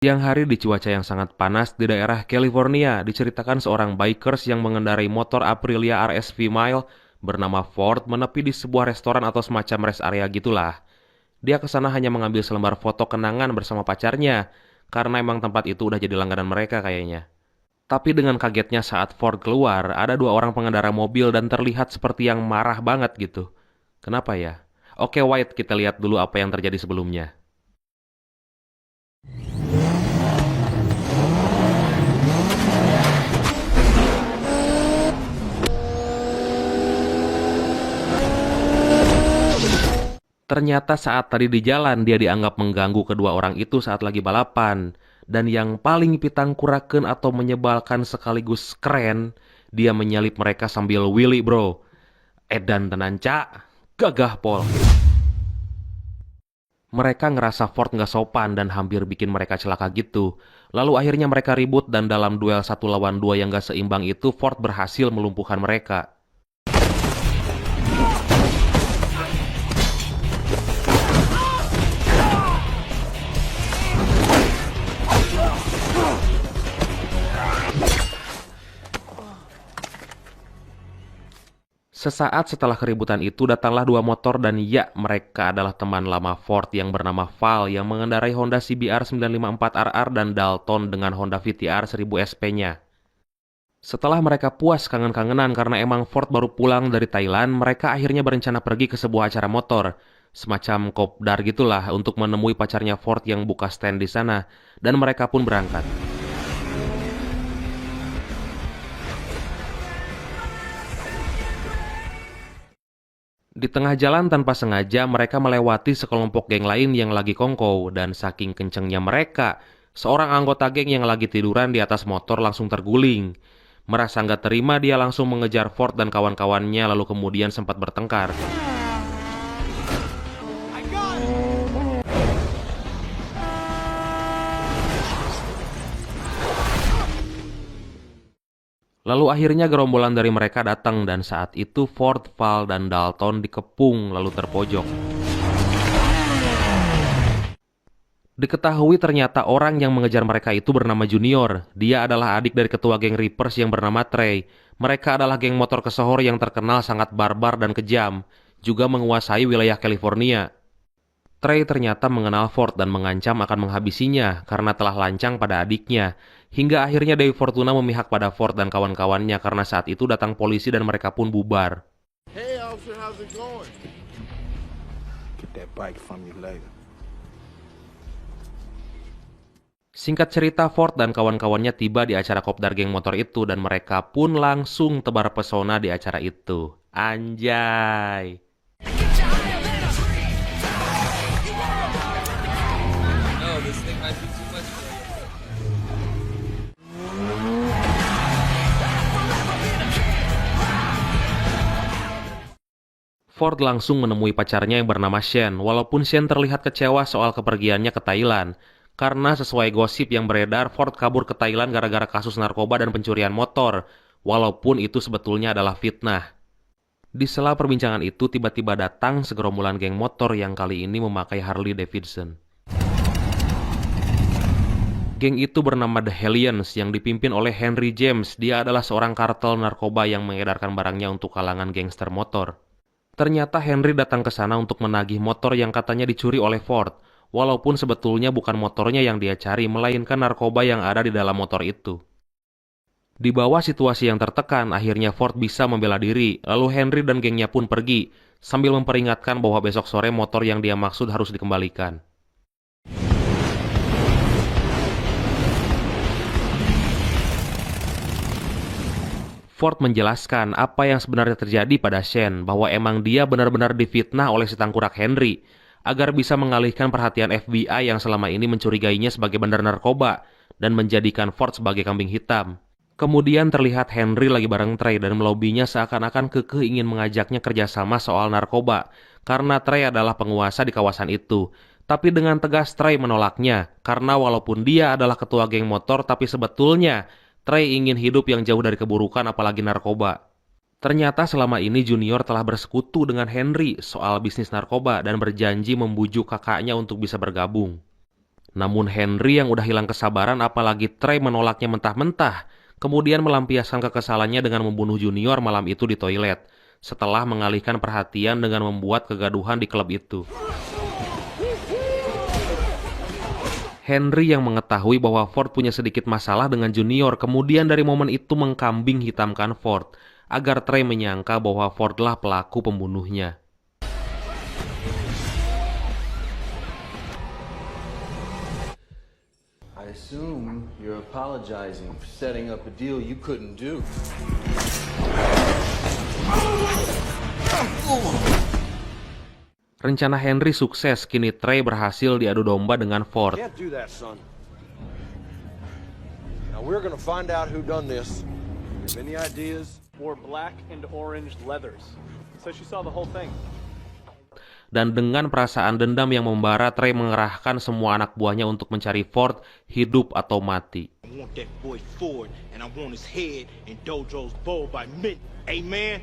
Siang hari di cuaca yang sangat panas di daerah California, diceritakan seorang bikers yang mengendarai motor Aprilia RSV Mile bernama Ford menepi di sebuah restoran atau semacam rest area gitulah. Dia ke sana hanya mengambil selembar foto kenangan bersama pacarnya, karena emang tempat itu udah jadi langganan mereka kayaknya. Tapi dengan kagetnya saat Ford keluar, ada dua orang pengendara mobil dan terlihat seperti yang marah banget gitu. Kenapa ya? Oke, White, kita lihat dulu apa yang terjadi sebelumnya. Ternyata saat tadi di jalan dia dianggap mengganggu kedua orang itu saat lagi balapan. Dan yang paling pitangkurakeun atau menyebalkan sekaligus keren, dia menyalip mereka sambil Willy bro. Edan tenan cak, gagah pol. Mereka ngerasa Ford nggak sopan dan hampir bikin mereka celaka gitu. Lalu akhirnya mereka ribut dan dalam duel 1 lawan 2 yang gak seimbang itu Ford berhasil melumpuhkan mereka. Sesaat setelah keributan itu datanglah dua motor dan ya, mereka adalah teman lama Ford yang bernama Val yang mengendarai Honda CBR 954RR dan Dalton dengan Honda VTR 1000 SP-nya. Setelah mereka puas kangen-kangenan karena emang Ford baru pulang dari Thailand, mereka akhirnya berencana pergi ke sebuah acara motor. Semacam kopdar gitulah untuk menemui pacarnya Ford yang buka stand di sana. Dan mereka pun berangkat. Di tengah jalan tanpa sengaja mereka melewati sekelompok geng lain yang lagi kongkow dan saking kencengnya mereka, seorang anggota geng yang lagi tiduran di atas motor langsung terguling. Merasa nggak terima dia langsung mengejar Ford dan kawan-kawannya lalu kemudian sempat bertengkar. Lalu akhirnya gerombolan dari mereka datang dan saat itu Ford, Val, dan Dalton dikepung lalu terpojok. Diketahui ternyata orang yang mengejar mereka itu bernama Junior. Dia adalah adik dari ketua geng Reapers yang bernama Trey. Mereka adalah geng motor kesohor yang terkenal sangat barbar dan kejam, juga menguasai wilayah California. Trey ternyata mengenal Ford dan mengancam akan menghabisinya karena telah lancang pada adiknya. Hingga akhirnya Dewi Fortuna memihak pada Ford dan kawan-kawannya karena saat itu datang polisi dan mereka pun bubar. Hey, officer, how's it going? Get that bike from you later. Singkat cerita, Ford dan kawan-kawannya tiba di acara kopdar geng motor itu dan mereka pun langsung tebar pesona di acara itu. Anjay! No, this thing might be too much for you. Ford langsung menemui pacarnya yang bernama Shen, walaupun Shen terlihat kecewa soal kepergiannya ke Thailand. Karena sesuai gosip yang beredar, Ford kabur ke Thailand gara-gara kasus narkoba dan pencurian motor, walaupun itu sebetulnya adalah fitnah. Di sela perbincangan itu tiba-tiba datang segerombolan geng motor yang kali ini memakai Harley Davidson. Geng itu bernama The Hellions yang dipimpin oleh Henry James. Dia adalah seorang kartel narkoba yang mengedarkan barangnya untuk kalangan gangster motor. Ternyata Henry datang ke sana untuk menagih motor yang katanya dicuri oleh Ford, walaupun sebetulnya bukan motornya yang dia cari, melainkan narkoba yang ada di dalam motor itu. Di bawah situasi yang tertekan, akhirnya Ford bisa membela diri, lalu Henry dan gengnya pun pergi, sambil memperingatkan bahwa besok sore motor yang dia maksud harus dikembalikan. Ford menjelaskan apa yang sebenarnya terjadi pada Shen, bahwa emang dia benar-benar difitnah oleh si tangkurak Henry, agar bisa mengalihkan perhatian FBI yang selama ini mencurigainya sebagai bandar narkoba, dan menjadikan Ford sebagai kambing hitam. Kemudian terlihat Henry lagi bareng Trey dan melobinya seakan-akan kekeh ingin mengajaknya kerjasama soal narkoba, karena Trey adalah penguasa di kawasan itu. Tapi dengan tegas Trey menolaknya, karena walaupun dia adalah ketua geng motor, tapi sebetulnya Trey ingin hidup yang jauh dari keburukan apalagi narkoba. Ternyata selama ini Junior telah bersekutu dengan Henry soal bisnis narkoba dan berjanji membujuk kakaknya untuk bisa bergabung. Namun Henry yang udah hilang kesabaran apalagi Trey menolaknya mentah-mentah, kemudian melampiaskan kekesalannya dengan membunuh Junior malam itu di toilet, setelah mengalihkan perhatian dengan membuat kegaduhan di klub itu. Henry yang mengetahui bahwa Ford punya sedikit masalah dengan Junior kemudian dari momen itu mengkambing hitamkan Ford agar Trey menyangka bahwa Ford lah pelaku pembunuhnya. I assume you're apologizing for setting up a deal you couldn't do. Rencana Henry sukses, kini Trey berhasil diadu domba dengan Ford. Can't do that, son. Now we're gonna find out who done this. If any ideas? Wore black and orange leathers. So she saw the whole thing. Dan dengan perasaan dendam yang membara, Trey mengerahkan semua anak buahnya untuk mencari Ford, hidup atau mati. I want that boy Ford, and I want his head in Dojo's bowl by midnight. Amen.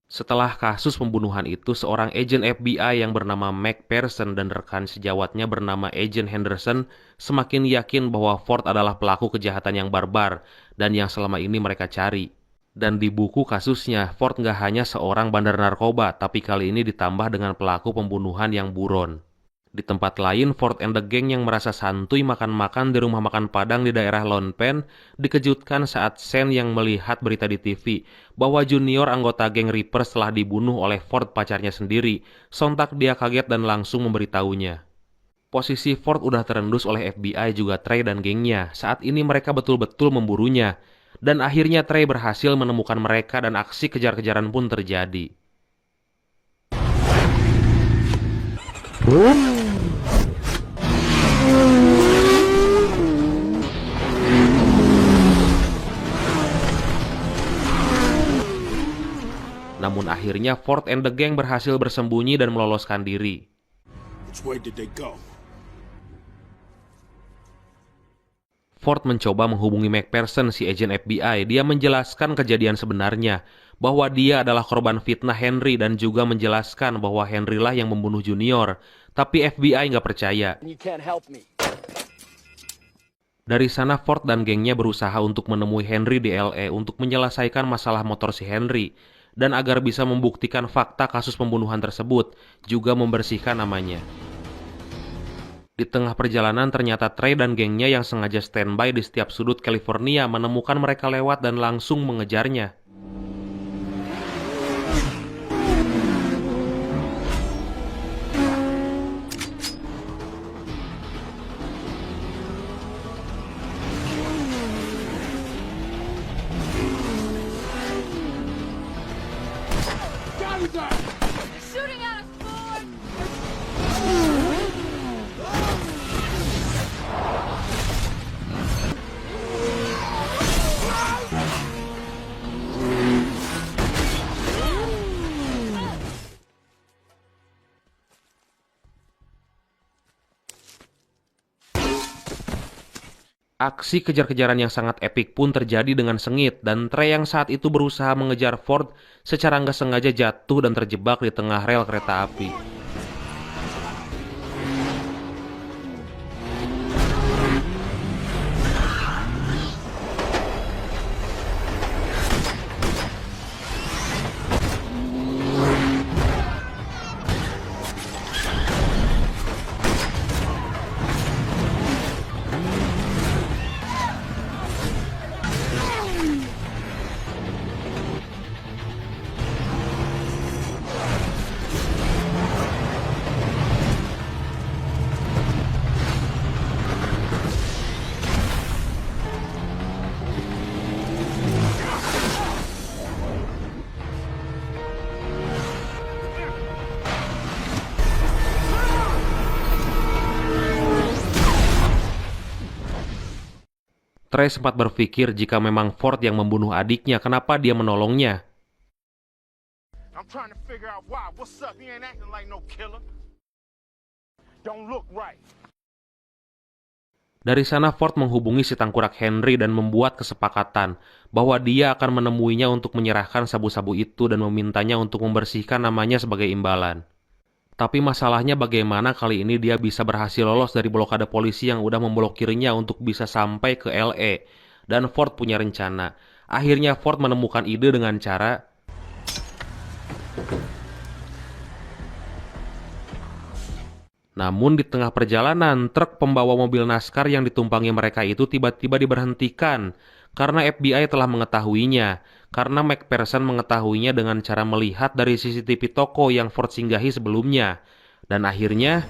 Setelah kasus pembunuhan itu, seorang agen FBI yang bernama McPherson dan rekan sejawatnya bernama Agent Henderson semakin yakin bahwa Ford adalah pelaku kejahatan yang barbar dan yang selama ini mereka cari. Dan di buku kasusnya, Ford nggak hanya seorang bandar narkoba, tapi kali ini ditambah dengan pelaku pembunuhan yang buron. Di tempat lain, Ford and the Gang yang merasa santuy makan-makan di rumah makan Padang di daerah Lone Pen dikejutkan saat Sen yang melihat berita di TV bahwa Junior anggota geng Reapers telah dibunuh oleh Ford pacarnya sendiri. Sontak dia kaget dan langsung memberitahunya. Posisi Ford udah terendus oleh FBI juga Trey dan gengnya. Saat ini mereka betul-betul memburunya. Dan akhirnya Trey berhasil menemukan mereka dan aksi kejar-kejaran pun terjadi. Namun akhirnya Ford and the Gang berhasil bersembunyi dan meloloskan diri. Which way did they go? Ford mencoba menghubungi McPherson, si agen FBI. Dia menjelaskan kejadian sebenarnya, bahwa dia adalah korban fitnah Henry dan juga menjelaskan bahwa Henry lah yang membunuh Junior. Tapi FBI nggak percaya. You can't help me. Dari sana Ford dan gengnya berusaha untuk menemui Henry di LA untuk menyelesaikan masalah motor si Henry. Dan agar bisa membuktikan fakta kasus pembunuhan tersebut, juga membersihkan namanya. Di tengah perjalanan ternyata Trey dan gengnya yang sengaja standby di setiap sudut California menemukan mereka lewat dan langsung mengejarnya. Shooting at us, Ford! Aksi kejar-kejaran yang sangat epik pun terjadi dengan sengit dan Trey yang saat itu berusaha mengejar Ford secara nggak sengaja jatuh dan terjebak di tengah rel kereta api. Trey sempat berpikir jika memang Ford yang membunuh adiknya, kenapa dia menolongnya? I'm trying to figure out why. What's up? You ain't acting like no killer. Don't look right. Dari sana Ford menghubungi si tangkurak Henry dan membuat kesepakatan bahwa dia akan menemuinya untuk menyerahkan sabu-sabu itu dan memintanya untuk membersihkan namanya sebagai imbalan. Tapi masalahnya bagaimana kali ini dia bisa berhasil lolos dari blokade polisi yang udah memblokirnya untuk bisa sampai ke LA. Dan Ford punya rencana. Akhirnya Ford menemukan ide dengan cara namun di tengah perjalanan, truk pembawa mobil NASCAR yang ditumpangi mereka itu tiba-tiba diberhentikan karena FBI telah mengetahuinya. Karena McPherson mengetahuinya dengan cara melihat dari CCTV toko yang Ford singgahi sebelumnya. Dan akhirnya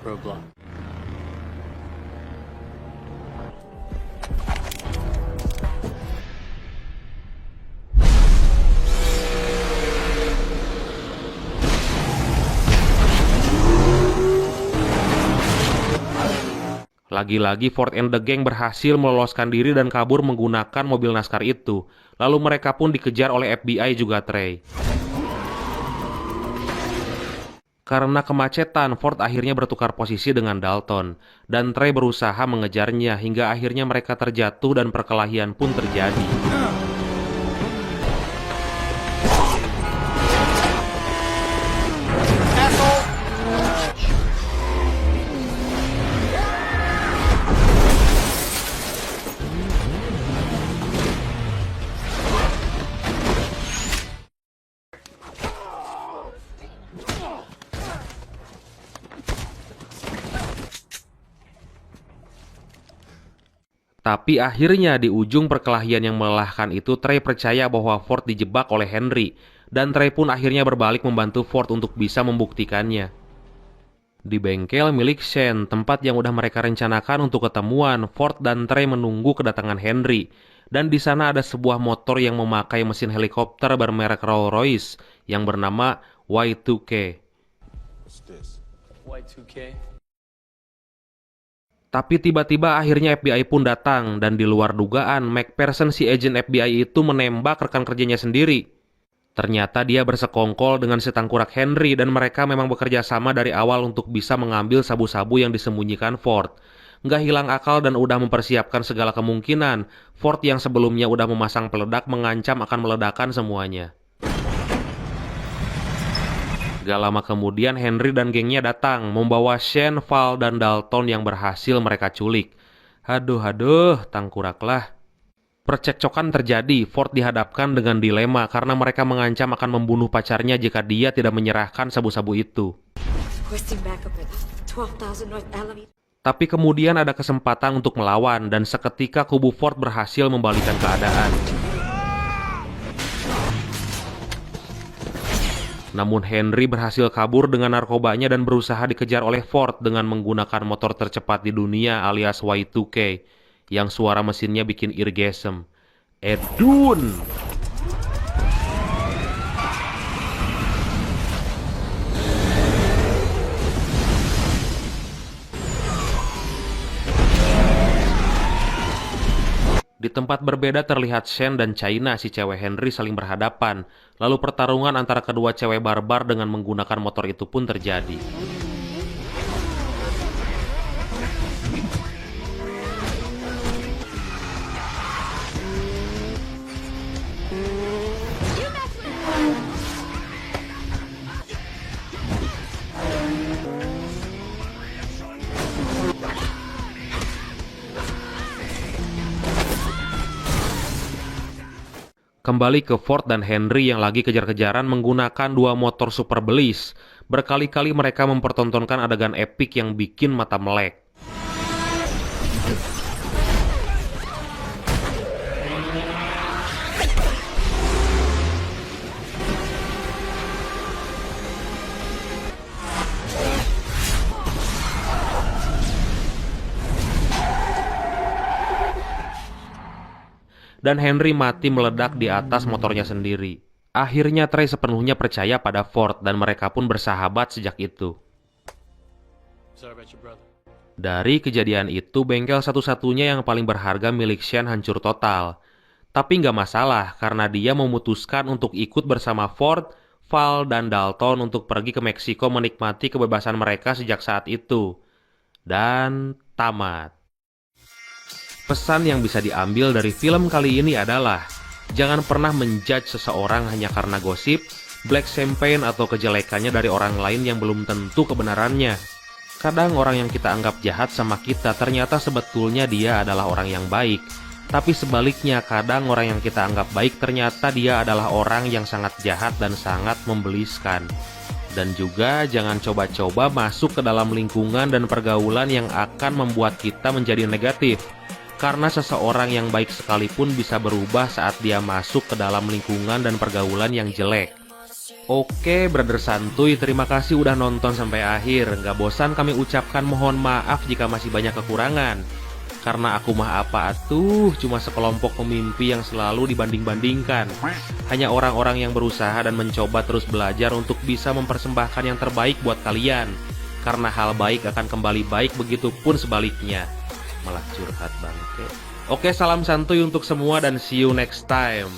Roadblock. lagi-lagi Ford and the Gang berhasil meloloskan diri dan kabur menggunakan mobil NASCAR itu. Lalu mereka pun dikejar oleh FBI juga, Trey. Karena kemacetan, Ford akhirnya bertukar posisi dengan Dalton. Dan Trey berusaha mengejarnya hingga akhirnya mereka terjatuh dan perkelahian pun terjadi. Tapi akhirnya di ujung perkelahian yang melelahkan itu, Trey percaya bahwa Ford dijebak oleh Henry. Dan Trey pun akhirnya berbalik membantu Ford untuk bisa membuktikannya. Di bengkel milik Shane, tempat yang udah mereka rencanakan untuk ketemuan, Ford dan Trey menunggu kedatangan Henry. Dan di sana ada sebuah motor yang memakai mesin helikopter bermerek Rolls-Royce yang bernama Y2K. What's this? Y2K. Tapi tiba-tiba akhirnya FBI pun datang dan di luar dugaan, McPherson si agen FBI itu menembak rekan kerjanya sendiri. Ternyata dia bersekongkol dengan si tangkurak Henry dan mereka memang bekerja sama dari awal untuk bisa mengambil sabu-sabu yang disembunyikan Ford. Nggak hilang akal dan udah mempersiapkan segala kemungkinan. Ford yang sebelumnya udah memasang peledak mengancam akan meledakkan semuanya. Gak lama kemudian Henry dan gengnya datang, membawa Shane, Val, dan Dalton yang berhasil mereka culik. Aduh, tangkuraklah. Percekcokan terjadi, Ford dihadapkan dengan dilema karena mereka mengancam akan membunuh pacarnya jika dia tidak menyerahkan sabu-sabu itu. Tapi kemudian ada kesempatan untuk melawan dan seketika kubu Ford berhasil membalikan keadaan. Namun Henry berhasil kabur dengan narkobanya dan berusaha dikejar oleh Ford dengan menggunakan motor tercepat di dunia alias Y2K yang suara mesinnya bikin irgasm. Edun! Di tempat berbeda terlihat Shane dan China si cewek Henry saling berhadapan. Lalu pertarungan antara kedua cewek barbar dengan menggunakan motor itu pun terjadi. Kembali ke Ford dan Henry yang lagi kejar-kejaran menggunakan dua motor super belis. Berkali-kali mereka mempertontonkan adegan epik yang bikin mata melek. Dan Henry mati meledak di atas motornya sendiri. Akhirnya Trey sepenuhnya percaya pada Ford dan mereka pun bersahabat sejak itu. Sorry about your brother. Dari kejadian itu, bengkel satu-satunya yang paling berharga milik Shane hancur total. Tapi nggak masalah karena dia memutuskan untuk ikut bersama Ford, Val, dan Dalton untuk pergi ke Meksiko menikmati kebebasan mereka sejak saat itu. Dan tamat. Pesan yang bisa diambil dari film kali ini adalah jangan pernah menjudge seseorang hanya karena gosip, black campaign atau kejelekannya dari orang lain yang belum tentu kebenarannya. Kadang orang yang kita anggap jahat sama kita ternyata sebetulnya dia adalah orang yang baik. Tapi sebaliknya, kadang orang yang kita anggap baik ternyata dia adalah orang yang sangat jahat dan sangat membeliskan. Dan juga jangan coba-coba masuk ke dalam lingkungan dan pergaulan yang akan membuat kita menjadi negatif. Karena seseorang yang baik sekalipun bisa berubah saat dia masuk ke dalam lingkungan dan pergaulan yang jelek. Oke, brother santuy, terima kasih udah nonton sampai akhir. Gak bosan kami ucapkan mohon maaf jika masih banyak kekurangan. Karena aku mah apa atuh, cuma sekelompok pemimpi yang selalu dibanding-bandingkan. Hanya orang-orang yang berusaha dan mencoba terus belajar untuk bisa mempersembahkan yang terbaik buat kalian. Karena hal baik akan kembali baik, begitupun sebaliknya. Malah curhat bangke. Oke, salam santuy untuk semua dan see you next time.